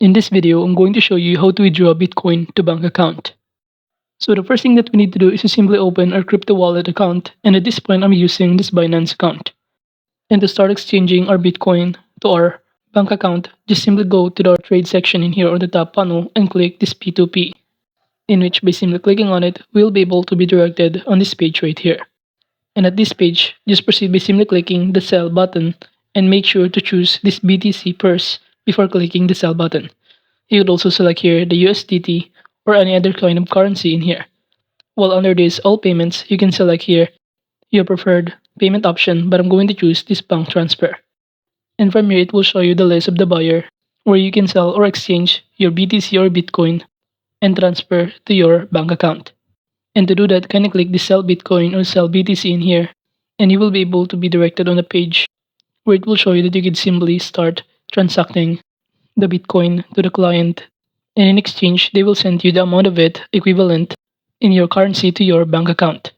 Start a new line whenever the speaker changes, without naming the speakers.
In this video, I'm going to show you how to withdraw Bitcoin to bank account. So the first thing that we need to do is to simply open our crypto wallet account, and at this point I'm using this Binance account. And to start exchanging our Bitcoin to our bank account, just simply go to the trade section in here on the top panel and click this P2P, in which by simply clicking on it, we'll be able to be directed on this page right here. And at this page, just proceed by simply clicking the sell button and make sure to choose this BTC purse before clicking the sell button. You could also select here the USDT or any other kind of currency in here. While under this all payments, you can select here your preferred payment option, but I'm going to choose this bank transfer. And from here, it will show you the list of the buyer where you can sell or exchange your BTC or Bitcoin and transfer to your bank account. And to do that, kindly click the sell Bitcoin or sell BTC in here, and you will be able to be directed on a page where it will show you that you can simply start transacting the Bitcoin to the client, and in exchange, they will send you the amount of it equivalent in your currency to your bank account.